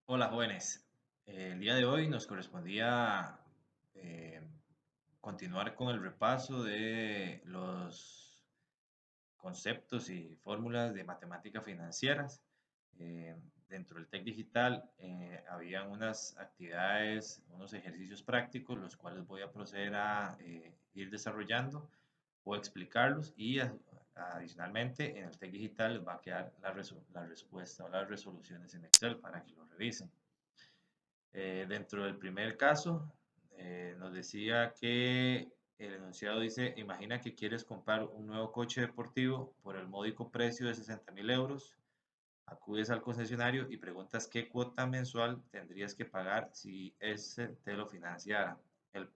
Hola jóvenes. El día de hoy nos correspondía eh, continuar con el repaso de los conceptos y fórmulas de matemáticas financieras. Eh, Dentro del TEC Digital habían unas actividades, unos ejercicios prácticos, los cuales voy a proceder a ir desarrollando o explicarlos y adicionalmente en el TEC Digital les va a quedar la respuesta o las resoluciones en Excel para que lo revisen. Dentro del primer caso, nos decía que el enunciado dice, imagina que quieres comprar un nuevo coche deportivo por el módico precio de 60.000 euros. Acudes al concesionario y preguntas qué cuota mensual tendrías que pagar si ese te lo financiara. El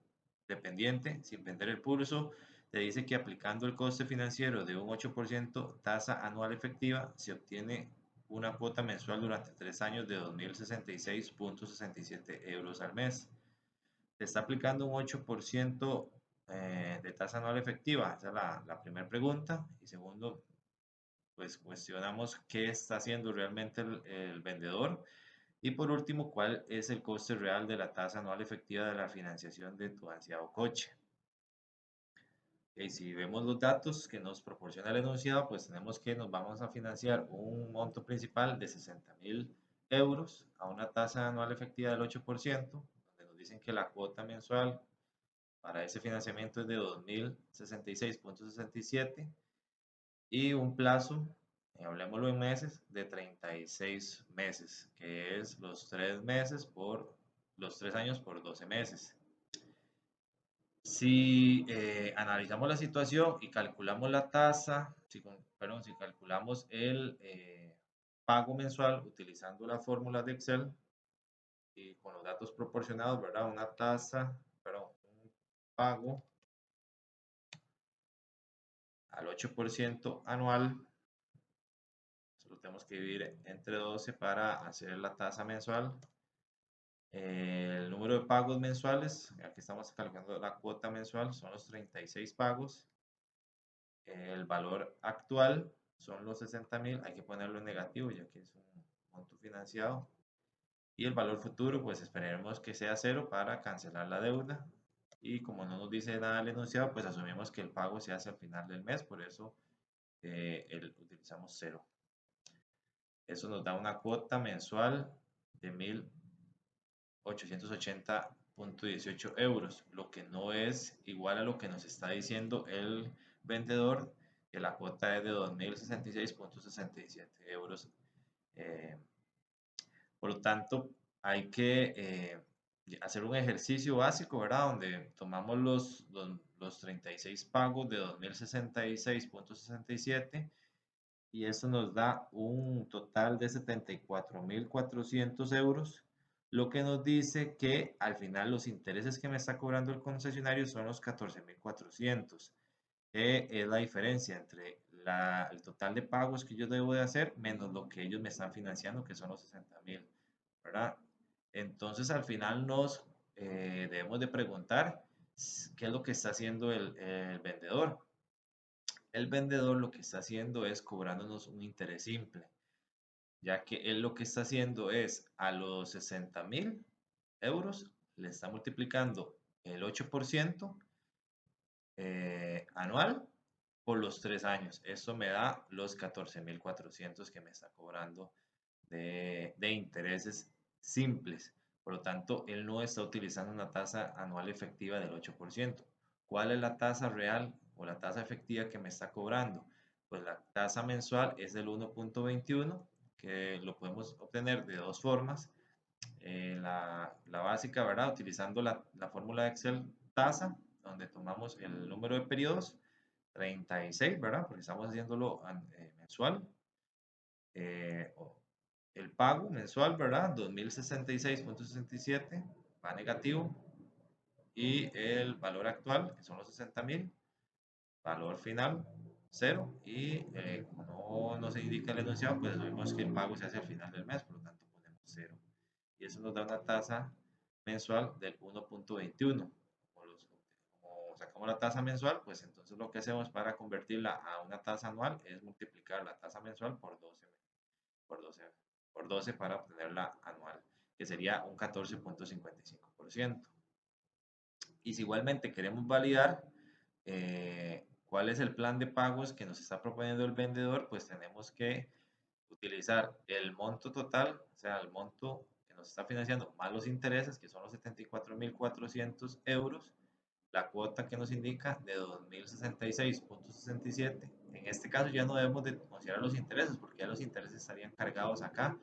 dependiente, sin vender el pulso, te dice que aplicando el coste financiero de un 8% tasa anual efectiva, se obtiene una cuota mensual durante 3 años de 2.066.67 euros al mes. Te está aplicando un 8% de tasa anual efectiva. Esa es la primera pregunta. Y segundo, pues cuestionamos qué está haciendo realmente el vendedor. Y por último, cuál es el coste real de la tasa anual efectiva de la financiación de tu ansiado coche. Y si vemos los datos que nos proporciona el enunciado, pues tenemos que nos vamos a financiar un monto principal de 60.000 euros a una tasa anual efectiva del 8%, donde nos dicen que la cuota mensual para ese financiamiento es de 2.066.67 y un plazo, hablemoslo en meses, de 36 meses, que es los 3 meses por los 3 años por 12 meses. Si analizamos la situación y calculamos la tasa, si calculamos el pago mensual utilizando la fórmula de Excel y con los datos proporcionados, ¿verdad? Un pago al 8% anual, solo tenemos que dividir entre 12 para hacer la tasa mensual. El número de pagos mensuales, aquí estamos calculando la cuota mensual, son los 36 pagos. El valor actual son los 60.000, hay que ponerlo en negativo ya que es un monto financiado. Y el valor futuro, pues esperemos que sea cero para cancelar la deuda. Y como no nos dice nada el enunciado, pues asumimos que el pago se hace al final del mes, por eso utilizamos cero. Eso nos da una cuota mensual de 1.880.18 euros, lo que no es igual a lo que nos está diciendo el vendedor, que la cuota es de 2.066.67 euros. Eh, por lo tanto, hay que hacer un ejercicio básico, ¿verdad? Donde tomamos los 36 pagos de 2.066.67 y eso nos da un total de 74.400 euros, lo que nos dice que al final los intereses que me está cobrando el concesionario son los 14.400, que es la diferencia entre el total de pagos que yo debo de hacer menos lo que ellos me están financiando, que son los 60.000, ¿verdad? Entonces al final nos debemos de preguntar qué es lo que está haciendo el vendedor. El vendedor lo que está haciendo es cobrándonos un interés simple, ya que él lo que está haciendo es a los 60.000 euros le está multiplicando el 8% anual por los 3 años. Eso me da los 14.400 que me está cobrando de intereses simples. Por lo tanto, él no está utilizando una tasa anual efectiva del 8%. ¿Cuál es la tasa real o la tasa efectiva que me está cobrando? Pues la tasa mensual es del 1.21, que lo podemos obtener de dos formas. La básica, ¿verdad? Utilizando la fórmula de Excel tasa, donde tomamos el número de periodos, 36, ¿verdad? Porque estamos haciéndolo mensual. Eh, el pago mensual, ¿verdad? 2.066.67 va negativo. Y el valor actual, que son los 60.000, valor final, cero. Y como no nos indica el enunciado, pues vemos que el pago se hace al final del mes, por lo tanto ponemos cero. Y eso nos da una tasa mensual del 1.21. Como sacamos la tasa mensual, pues entonces lo que hacemos para convertirla a una tasa anual es multiplicar la tasa mensual por 12 por 12 para obtenerla anual. que sería un 14.55%. Y si igualmente queremos validar cuál es el plan de pagos que nos está proponiendo el vendedor, pues tenemos que utilizar el monto total, o sea, el monto que nos está financiando más los intereses, que son los 74.400 euros, la cuota que nos indica de 2.066.67. En este caso ya no debemos de considerar los intereses, porque ya los intereses estarían cargados acá,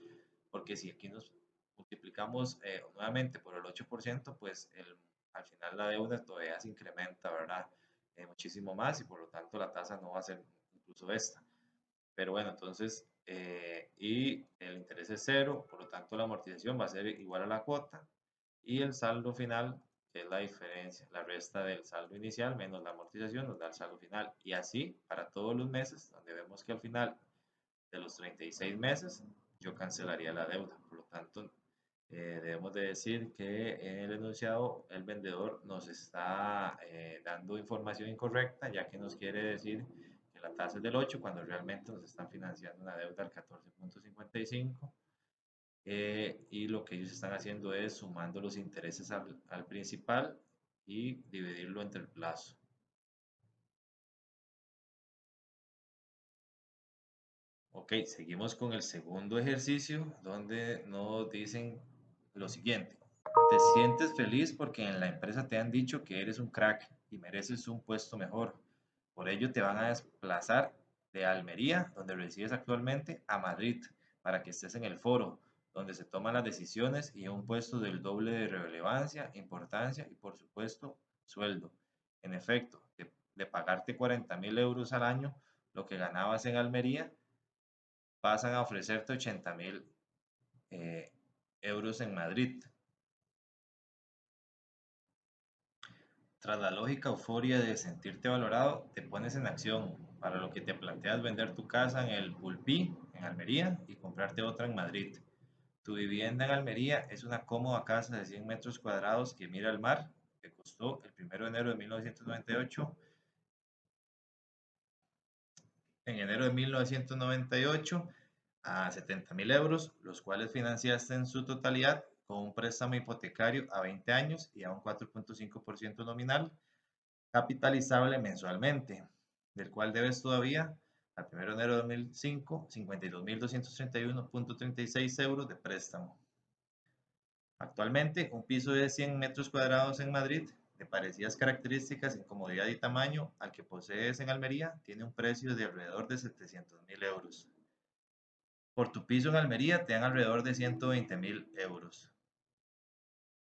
porque si aquí nos multiplicamos nuevamente por el 8%, pues al final la deuda todavía se incrementa, ¿verdad? Muchísimo más y por lo tanto la tasa no va a ser incluso esta. Pero bueno, entonces, y el interés es cero, por lo tanto la amortización va a ser igual a la cuota y el saldo final, que es la diferencia, la resta del saldo inicial menos la amortización, nos da el saldo final. Y así para todos los meses, donde vemos que al final de los 36 meses yo cancelaría la deuda. Por lo tanto, debemos de decir que en el enunciado el vendedor nos está dando información incorrecta, ya que nos quiere decir que la tasa es del 8 cuando realmente nos están financiando una deuda al 14.55. Y lo que ellos están haciendo es sumando los intereses al principal y dividirlo entre el plazo. Ok, seguimos con el segundo ejercicio donde nos dicen lo siguiente. Te sientes feliz porque en la empresa te han dicho que eres un crack y mereces un puesto mejor. Por ello te van a desplazar de Almería, donde resides actualmente, a Madrid, para que estés en el foro, donde se toman las decisiones y un puesto del doble de relevancia, importancia y por supuesto sueldo. En efecto, de pagarte 40.000 euros al año, lo que ganabas en Almería, pasan a ofrecerte 80.000 euros en Madrid. Tras la lógica euforia de sentirte valorado, te pones en acción, para lo que te planteas vender tu casa en el Pulpí, en Almería, y comprarte otra en Madrid. Tu vivienda en Almería es una cómoda casa de 100 metros cuadrados que mira al mar, que costó el 1 de enero de 1998, en enero de 1998 a 70.000 euros, los cuales financiaste en su totalidad con un préstamo hipotecario a 20 años y a un 4.5% nominal, capitalizable mensualmente, del cual debes todavía al 1 de enero de 2005 52.231.36 euros de préstamo. Actualmente, un piso de 100 metros cuadrados en Madrid, de parecidas características en comodidad y tamaño al que posees en Almería, tiene un precio de alrededor de 700.000 euros. Por tu piso en Almería te dan alrededor de 120.000 euros.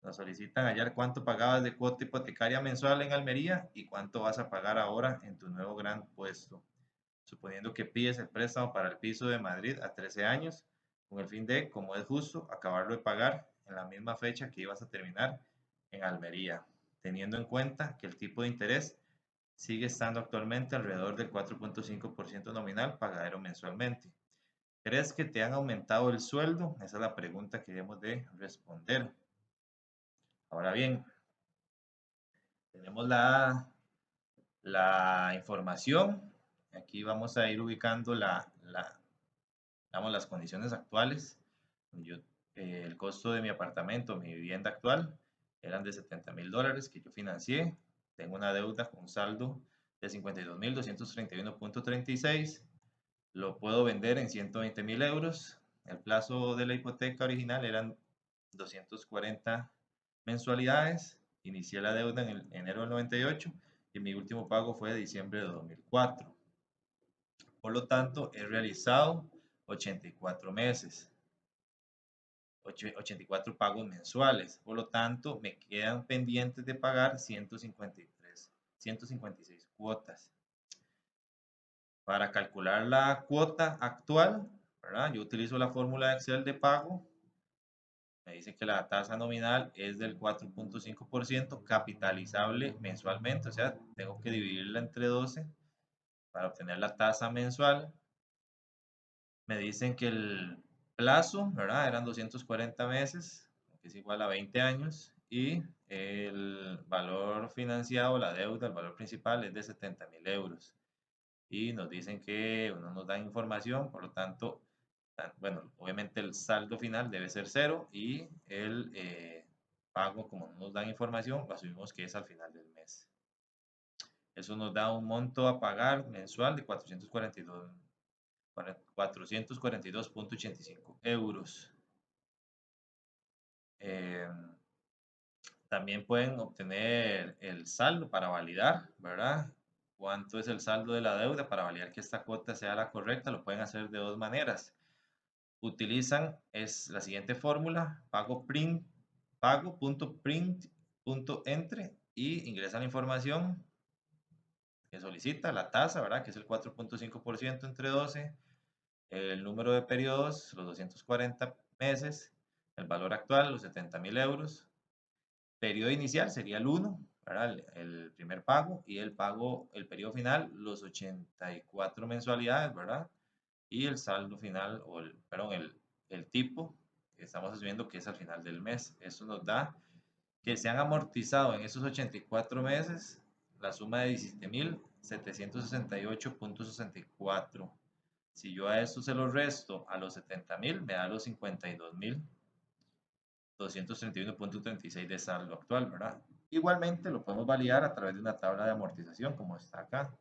Nos solicitan hallar cuánto pagabas de cuota hipotecaria mensual en Almería y cuánto vas a pagar ahora en tu nuevo gran puesto, suponiendo que pides el préstamo para el piso de Madrid a 13 años, con el fin de, como es justo, acabarlo de pagar en la misma fecha que ibas a terminar en Almería, teniendo en cuenta que el tipo de interés sigue estando actualmente alrededor del 4.5% nominal pagadero mensualmente. ¿Crees que te han aumentado el sueldo? Esa es la pregunta que debemos de responder. Ahora bien, tenemos la información. Aquí vamos a ir ubicando digamos, las condiciones actuales. Yo, el costo de mi apartamento, mi vivienda actual, eran de 70.000 dólares que yo financié. Tengo una deuda con saldo de 52.231.36. Lo puedo vender en 120.000 euros. El plazo de la hipoteca original eran 240 mensualidades. Inicié la deuda en el enero del 98 y mi último pago fue de diciembre de 2004. Por lo tanto, he realizado 84 meses, 84 pagos mensuales. Por lo tanto, me quedan pendientes de pagar 156 cuotas. Para calcular la cuota actual, ¿verdad? Yo utilizo la fórmula de Excel de pago. Me dice que la tasa nominal es del 4.5% capitalizable mensualmente, o sea, tengo que dividirla entre 12 para obtener la tasa mensual. Me dicen que el plazo, ¿verdad? Eran 240 meses, que es igual a 20 años, y el valor financiado, la deuda, el valor principal es de 70.000 euros. Y nos dicen que no nos dan información, por lo tanto, Bueno, obviamente el saldo final debe ser cero y el pago, como no nos dan información, lo asumimos que es al final del mes. Eso nos da un monto a pagar mensual de 442.85 euros. Eh, También pueden obtener el saldo para validar, ¿verdad? ¿Cuánto es el saldo de la deuda? Para validar que esta cuota sea la correcta, lo pueden hacer de dos maneras. Utilizan es la siguiente fórmula: pago.print.entre y ingresan la información que solicita, la tasa, ¿verdad? Que es el 4.5% entre 12, el número de periodos, los 240 meses, el valor actual, los 70.000 euros. Periodo inicial sería el 1, ¿verdad? El primer pago, y el pago, el periodo final, los 84 mensualidades, ¿verdad? Y el saldo final, o perdón, el tipo que estamos asumiendo que es al final del mes. Eso nos da que se han amortizado en esos 84 meses la suma de 17.768.64. Si yo a esto se lo resto a los 70.000, me da los 52.231.36 de saldo actual, ¿verdad? Igualmente lo podemos validar a través de una tabla de amortización, como está acá,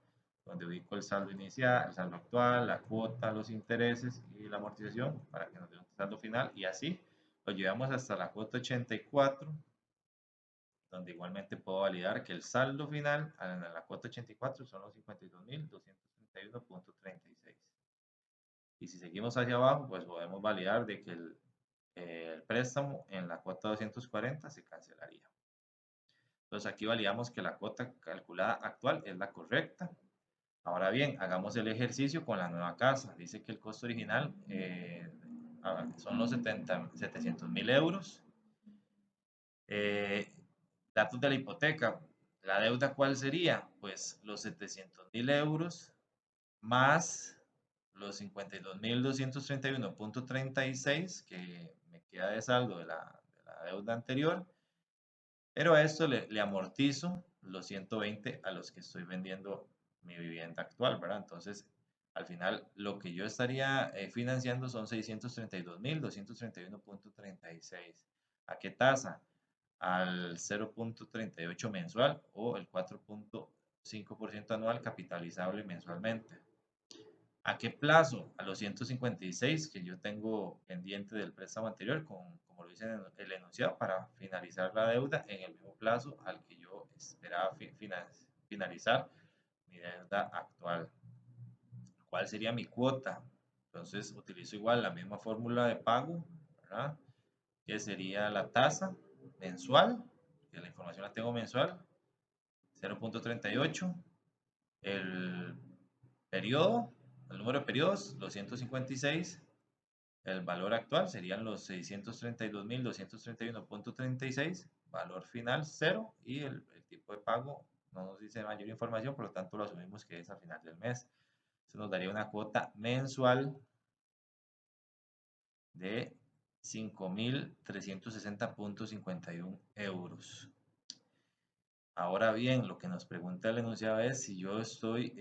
donde ubico el saldo inicial, el saldo actual, la cuota, los intereses y la amortización para que nos dé un saldo final, y así lo llevamos hasta la cuota 84, donde igualmente puedo validar que el saldo final en la cuota 84 son los 52.231.36. Y si seguimos hacia abajo, pues podemos validar de que el préstamo en la cuota 240 se cancelaría. Entonces aquí validamos que la cuota calculada actual es la correcta. Ahora bien, hagamos el ejercicio con la nueva casa. Dice que el costo original son los 700.000 euros. Eh, Datos de la hipoteca. ¿La deuda cuál sería? Pues los 700.000 euros más los 52.231.36 que me queda de saldo de la deuda anterior, pero a esto le amortizo los 120 a los que estoy vendiendo mi vivienda actual, ¿verdad? Entonces, al final, lo que yo estaría financiando son 632.231.36. ¿A qué tasa? Al 0.38 mensual o el 4.5% anual capitalizable mensualmente. ¿A qué plazo? A los 156 que yo tengo pendiente del préstamo anterior, como lo dice en el enunciado, para finalizar la deuda en el mismo plazo al que yo esperaba finalizar mi deuda actual. ¿Cuál sería mi cuota? Entonces utilizo igual la misma fórmula de pago, ¿verdad? Que sería la tasa mensual, que la información la tengo mensual, 0.38, el periodo, el número de periodos, 256, el valor actual serían los 632.231.36, valor final 0, y el tipo de pago no nos dice mayor información, por lo tanto lo asumimos que es a final del mes. Eso nos daría una cuota mensual de 5.360.51 euros. Ahora bien, lo que nos pregunta el enunciado es si yo estoy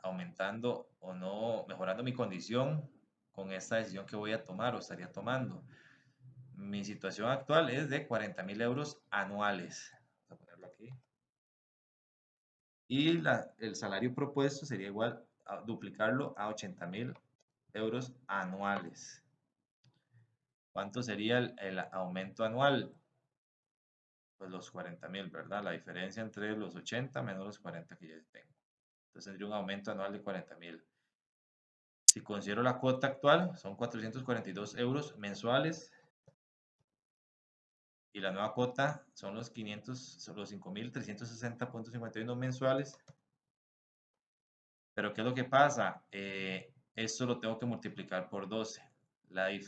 aumentando o no, mejorando mi condición con esta decisión que voy a tomar o estaría tomando. Mi situación actual es de 40.000 euros anuales. Vamos a ponerlo aquí. Y el salario propuesto sería igual a duplicarlo a 80.000 euros anuales. ¿Cuánto sería el aumento anual? Pues los 40.000, ¿verdad? La diferencia entre los 80 menos los 40 que ya tengo. Entonces tendría un aumento anual de 40.000. Si considero la cuota actual, son 442 euros mensuales. Y la nueva cuota son los 5.360.51 mensuales. Pero ¿qué es lo que pasa? Esto lo tengo que multiplicar por 12.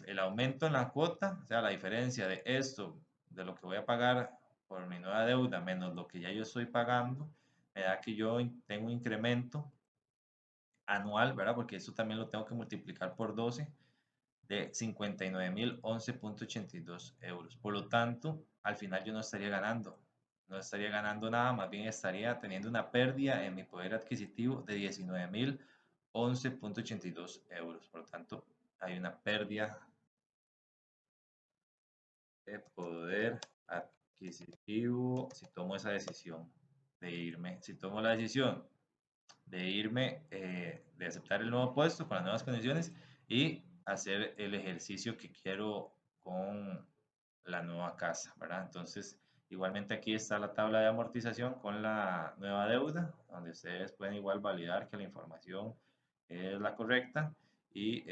El aumento en la cuota, o sea, la diferencia de esto, de lo que voy a pagar por mi nueva deuda, menos lo que ya yo estoy pagando, me da que yo tengo un incremento anual, ¿verdad? Porque esto también lo tengo que multiplicar por 12 de 59.011.82 euros. Por lo tanto, al final yo no estaría ganando. No estaría ganando nada, más bien estaría teniendo una pérdida en mi poder adquisitivo de 11.82 euros. Por lo tanto, hay una pérdida de poder adquisitivo si tomo esa decisión de irme. Si tomo la decisión de irme, de aceptar el nuevo puesto con las nuevas condiciones y hacer el ejercicio que quiero con la nueva casa, ¿verdad? Entonces, igualmente aquí está la tabla de amortización con la nueva deuda, donde ustedes pueden igual validar que la información es la correcta y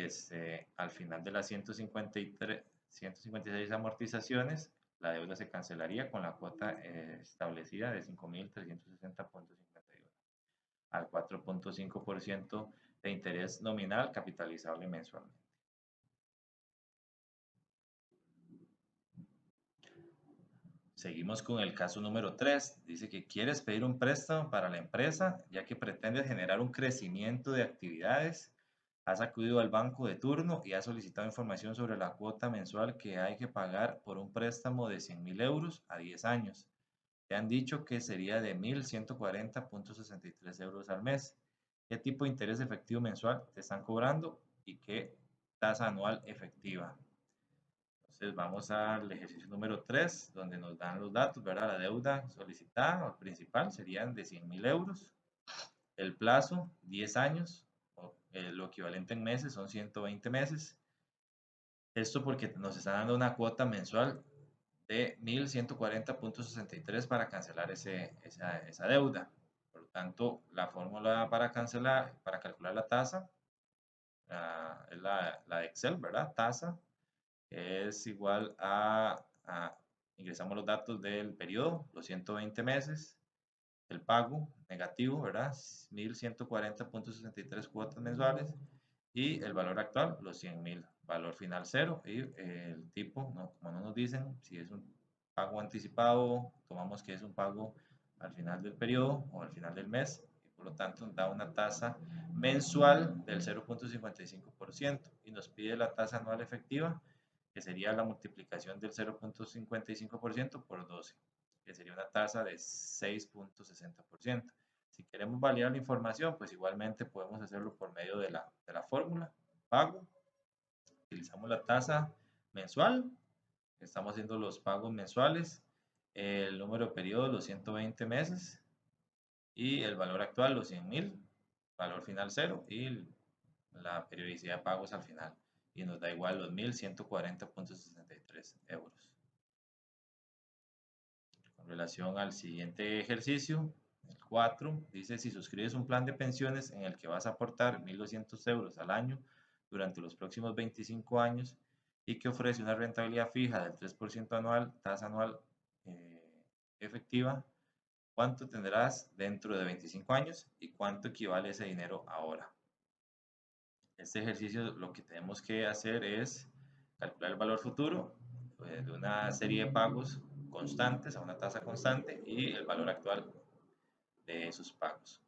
al final de las 156 amortizaciones, la deuda se cancelaría con la cuota establecida de 5.360.51 al 4.5% de interés nominal capitalizable mensualmente. Seguimos con el caso número 3. Dice que quieres pedir un préstamo para la empresa ya que pretendes generar un crecimiento de actividades. Has acudido al banco de turno y has solicitado información sobre la cuota mensual que hay que pagar por un préstamo de 100.000 euros a 10 años. Te han dicho que sería de 1.140.63 euros al mes. ¿Qué tipo de interés efectivo mensual te están cobrando y qué tasa anual efectiva? Entonces vamos al ejercicio número 3, donde nos dan los datos, ¿verdad? La deuda solicitada o principal serían de 100.000 euros. El plazo, 10 años, o, lo equivalente en meses son 120 meses. Esto porque nos está dando una cuota mensual de 1.140.63 para cancelar esa deuda. Por lo tanto, la fórmula para cancelar, para calcular la tasa, es la de Excel, ¿verdad? Tasa es igual ingresamos los datos del periodo, los 120 meses, el pago negativo, ¿verdad? 1.140.63 cuotas mensuales y el valor actual, los 100.000, valor final cero y el tipo, ¿no? Como no nos dicen si es un pago anticipado, tomamos que es un pago al final del periodo o al final del mes y por lo tanto nos da una tasa mensual del 0.55% y nos pide la tasa anual efectiva que sería la multiplicación del 0.55% por 12, que sería una tasa de 6.60%. Si queremos validar la información, pues igualmente podemos hacerlo por medio de la fórmula pago. Utilizamos la tasa mensual, estamos haciendo los pagos mensuales, el número de periodos, los 120 meses, y el valor actual, los 100.000, valor final cero, y la periodicidad de pagos al final. Y nos da igual los 1.140.63 euros. Con relación al siguiente ejercicio, el 4, dice si suscribes un plan de pensiones en el que vas a aportar 1.200 euros al año durante los próximos 25 años y que ofrece una rentabilidad fija del 3% anual, tasa anual efectiva, ¿cuánto tendrás dentro de 25 años y cuánto equivale ese dinero ahora? Este ejercicio lo que tenemos que hacer es calcular el valor futuro de una serie de pagos constantes a una tasa constante y el valor actual de esos pagos.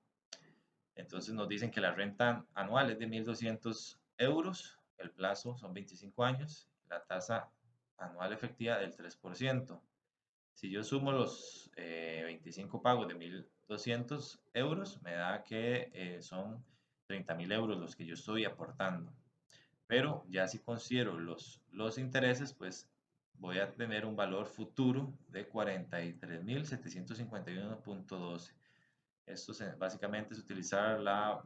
Entonces nos dicen que la renta anual es de 1.200 euros, el plazo son 25 años, la tasa anual efectiva del 3%. Si yo sumo los 25 pagos de 1.200 euros, me da que son 30.000 euros los que yo estoy aportando. Pero ya si considero los intereses, pues voy a tener un valor futuro de 43.751.12. Esto básicamente es utilizar la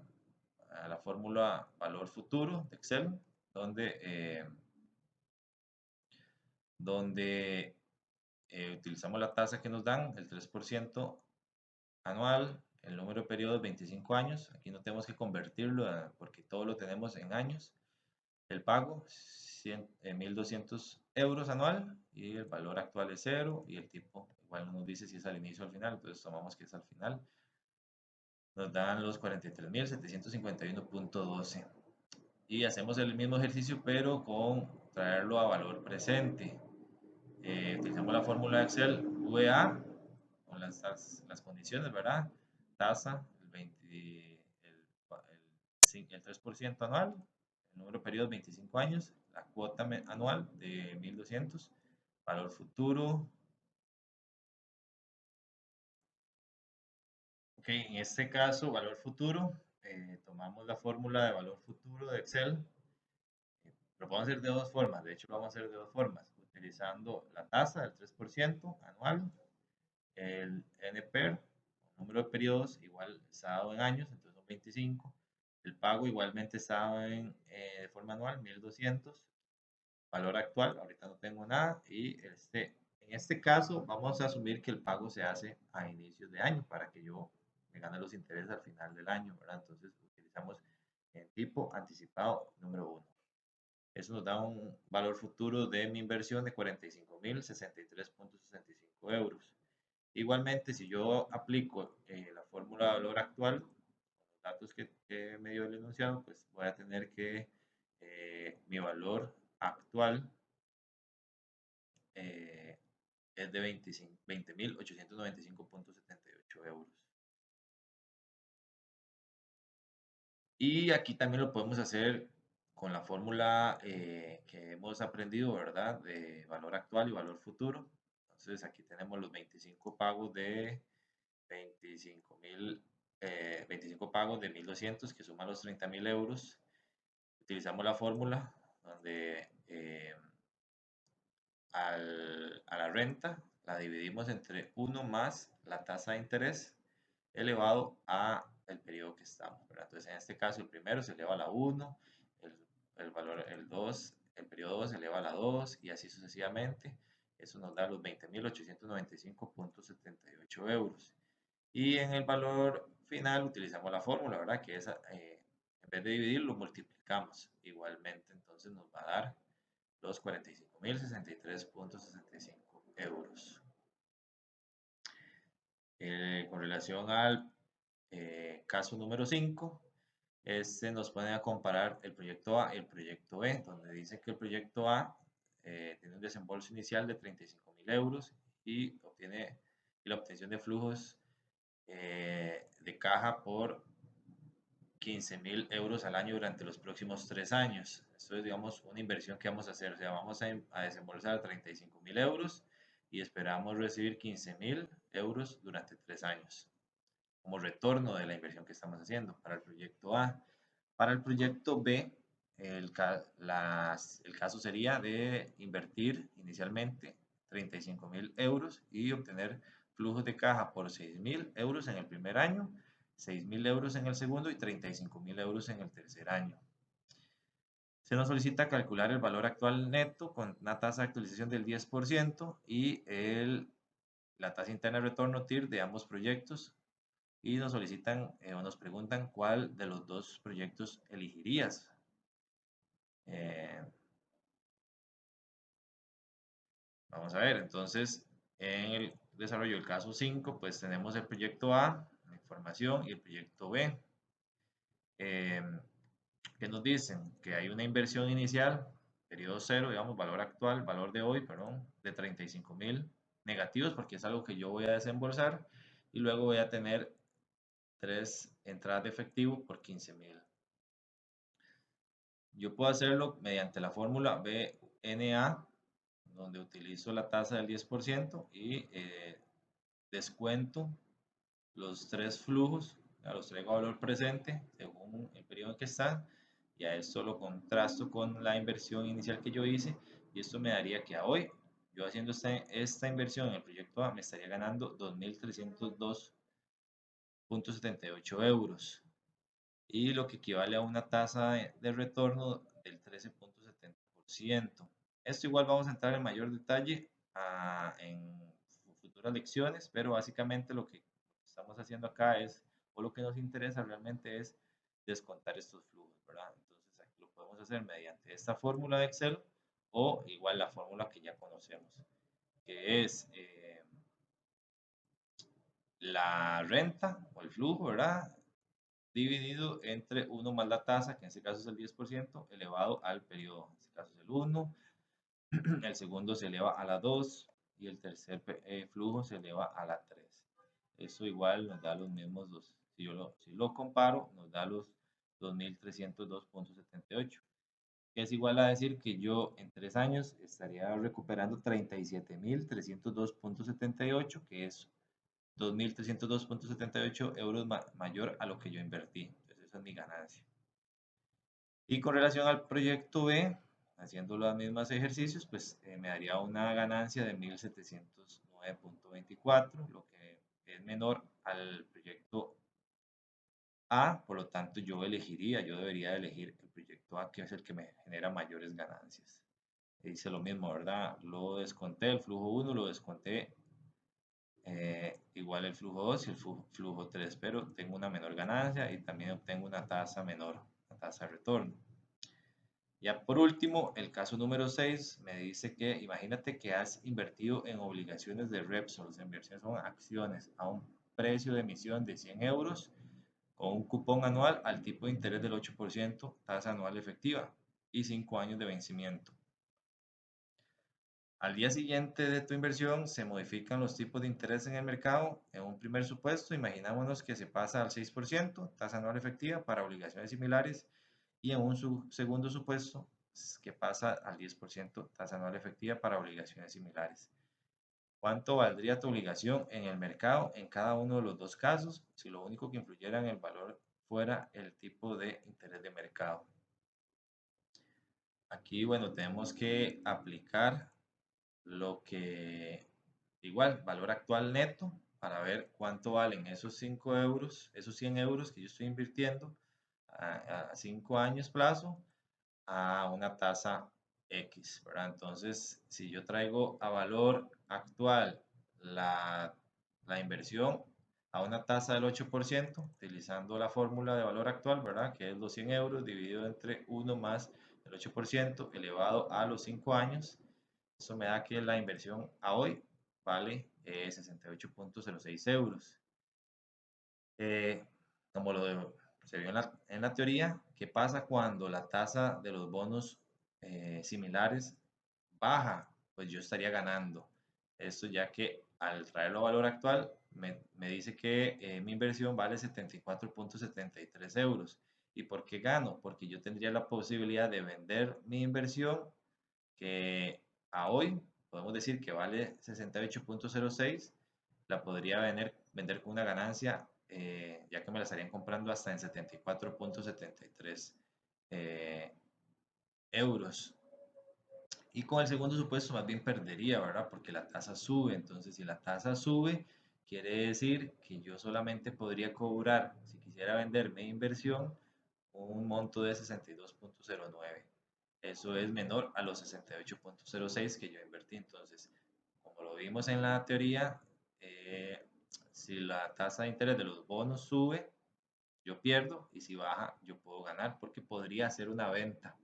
fórmula valor futuro de Excel, donde utilizamos la tasa que nos dan, el 3% anual, el número de periodos 25 años. Aquí no tenemos que convertirlo porque todo lo tenemos en años. El pago, 1.200 euros anual y el valor actual es cero y el tipo igual no nos dice si es al inicio o al final, entonces tomamos que es al final. Nos dan los 43.751.12 y hacemos el mismo ejercicio pero con traerlo a valor presente. Utilizamos la fórmula de Excel VA con las condiciones, ¿verdad? Tasa, el 3% anual, el número de periodos 25 años, la cuota anual de 1.200, valor futuro. Ok, en este caso, valor futuro, tomamos la fórmula de valor futuro de Excel. Lo podemos hacer de dos formas, de hecho lo vamos a hacer de dos formas, utilizando la tasa del 3% anual, el NPER, número de periodos, igual está dado en años, entonces son 25. El pago igualmente está dado de forma anual, 1200. Valor actual, ahorita no tengo nada. Y en este caso vamos a asumir que el pago se hace a inicios de año para que yo me gane los intereses al final del año, ¿verdad? Entonces utilizamos el tipo anticipado número uno. Eso nos da un valor futuro de mi inversión de 45.063.65 euros. Igualmente, si yo aplico la fórmula de valor actual, los datos que me dio el enunciado, pues voy a tener que mi valor actual eh, es de 20.895.78 euros. Y aquí también lo podemos hacer con la fórmula que hemos aprendido, ¿verdad? De valor actual y valor futuro. Entonces aquí tenemos los 25 pagos de 25 pagos de 1.200 que suman los 30.000 euros. Utilizamos la fórmula donde a la renta la dividimos entre 1 más la tasa de interés elevado a el periodo que estamos, ¿verdad? Entonces, en este caso, el primero se eleva a la 1, el valor, el 2, el periodo 2 se eleva a la 2 y así sucesivamente. Eso nos da los 20.895.78 euros. Y en el valor final utilizamos la fórmula, ¿verdad? Que es, en vez de dividir, lo multiplicamos igualmente. Entonces nos va a dar los 45.063.65 euros. Con relación al caso número 5, este nos pone a comparar el proyecto A y el proyecto B, donde dice que el proyecto A tiene un desembolso inicial de 35.000 euros y obtiene la obtención de flujos de caja por 15.000 euros al año durante los próximos 3 años. Esto es, digamos, una inversión que vamos a hacer. O sea, vamos a desembolsar 35.000 euros y esperamos recibir 15.000 euros durante 3 años como retorno de la inversión que estamos haciendo para el proyecto A. Para el proyecto B, el caso sería de invertir inicialmente 35.000 euros y obtener flujos de caja por 6.000 euros en el primer año, 6.000 euros en el segundo y 35.000 euros en el tercer año. Se nos solicita calcular el valor actual neto con una tasa de actualización del 10% y la tasa interna de retorno TIR de ambos proyectos. Y nos solicitan o nos preguntan cuál de los dos proyectos elegirías. Vamos a ver, entonces en el desarrollo del caso 5, pues tenemos el proyecto A, la información, y el proyecto B. ¿Qué nos dicen? Que hay una inversión inicial, periodo 0, digamos, valor actual, valor de hoy, perdón, de 35.000 negativos, porque es algo que yo voy a desembolsar, y luego voy a tener 3 entradas de efectivo por 15.000. Yo puedo hacerlo mediante la fórmula BNA, donde utilizo la tasa del 10% y descuento los 3 flujos, los traigo a valor presente según el periodo en que están, y a esto lo contrasto con la inversión inicial que yo hice, y esto me daría que a hoy, yo haciendo esta inversión en el proyecto A, me estaría ganando 2.302.78 euros, y lo que equivale a una tasa de retorno del 13.70%. Esto igual vamos a entrar en mayor detalle en futuras lecciones, pero básicamente lo que estamos haciendo acá es, o lo que nos interesa realmente es descontar estos flujos, ¿verdad? Entonces aquí lo podemos hacer mediante esta fórmula de Excel o igual la fórmula que ya conocemos, que es la renta o el flujo, ¿verdad? Dividido entre 1 más la tasa, que en este caso es el 10%, elevado al periodo. En este caso es el 1, el segundo se eleva a la 2 y el tercer flujo se eleva a la 3. Eso igual nos da los mismos dos. Si lo comparo, nos da los 2.302.78, que es igual a decir que yo en 3 años estaría recuperando 37.302.78, que es 2.302.78 euros mayor a lo que yo invertí. Entonces esa es mi ganancia. Y con relación al proyecto B, haciendo los mismos ejercicios, pues me daría una ganancia de 1709.24, lo que es menor al proyecto A, por lo tanto yo debería elegir el proyecto A, que es el que me genera mayores ganancias. Dice lo mismo, ¿verdad? Lo desconté, el flujo 1 lo desconté igual el flujo 2 y el flujo 3, pero tengo una menor ganancia y también obtengo una tasa menor, una tasa de retorno. Ya por último, el caso número 6 me dice que imagínate que has invertido en obligaciones de Repsol, las inversiones son acciones a un precio de emisión de 100 euros con un cupón anual al tipo de interés del 8%, tasa anual efectiva y 5 años de vencimiento. Al día siguiente de tu inversión se modifican los tipos de interés en el mercado. En un primer supuesto, imaginámonos que se pasa al 6%, tasa anual efectiva para obligaciones similares, y en un segundo supuesto que pasa al 10%, tasa anual efectiva para obligaciones similares. ¿Cuánto valdría tu obligación en el mercado en cada uno de los dos casos si lo único que influyera en el valor fuera el tipo de interés de mercado? Aquí, bueno, tenemos que aplicar lo que, igual, valor actual neto, para ver cuánto valen esos 5 euros, esos 100 euros que yo estoy invirtiendo a 5 años plazo a una tasa X, ¿verdad? Entonces, si yo traigo a valor actual la inversión a una tasa del 8%, utilizando la fórmula de valor actual, ¿verdad? Que es los 100 euros dividido entre 1 más el 8% elevado a los 5 años, eso me da que la inversión a hoy vale 68.06 euros. Eh, como se vio en la teoría, ¿qué pasa cuando la tasa de los bonos similares baja? Pues yo estaría ganando. Esto ya que al traerlo a valor actual me dice que mi inversión vale 74.73 euros. ¿Y por qué gano? Porque yo tendría la posibilidad de vender mi inversión que a hoy podemos decir que vale 68.06, la podría vender con una ganancia, ya que me la estarían comprando hasta en 74.73 euros. Y con el segundo supuesto más bien perdería, ¿verdad? Porque la tasa sube. Entonces, si la tasa sube, quiere decir que yo solamente podría cobrar, si quisiera vender mi inversión, un monto de 62.09. Eso es menor a los 68.06 que yo invertí. Entonces, como lo vimos en la teoría, si la tasa de interés de los bonos sube, yo pierdo, y si baja, yo puedo ganar porque podría hacer una venta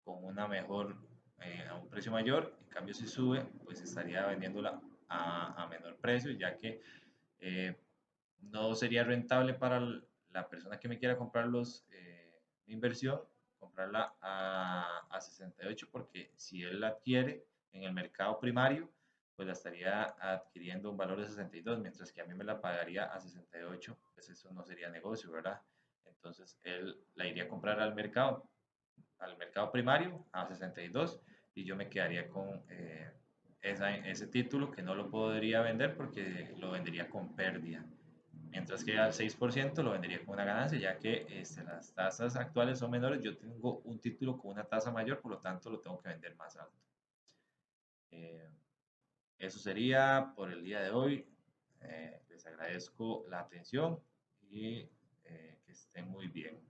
con una mejor, a un precio mayor. En cambio, si sube, pues estaría vendiéndola a menor precio, ya que eh, no sería rentable para la persona que me quiera comprar mi inversión, comprarla a 68, porque si él la adquiere en el mercado primario, pues la estaría adquiriendo un valor de 62, mientras que a mí me la pagaría a 68, pues eso no sería negocio, ¿verdad? Entonces él la iría a comprar al mercado primario a 62, y yo me quedaría con ese título que no lo podría vender porque lo vendería con pérdida. Mientras que al 6% lo vendería con una ganancia, ya que las tasas actuales son menores. Yo tengo un título con una tasa mayor, por lo tanto lo tengo que vender más alto. Eh, Eso sería por el día de hoy. Les agradezco la atención y que estén muy bien.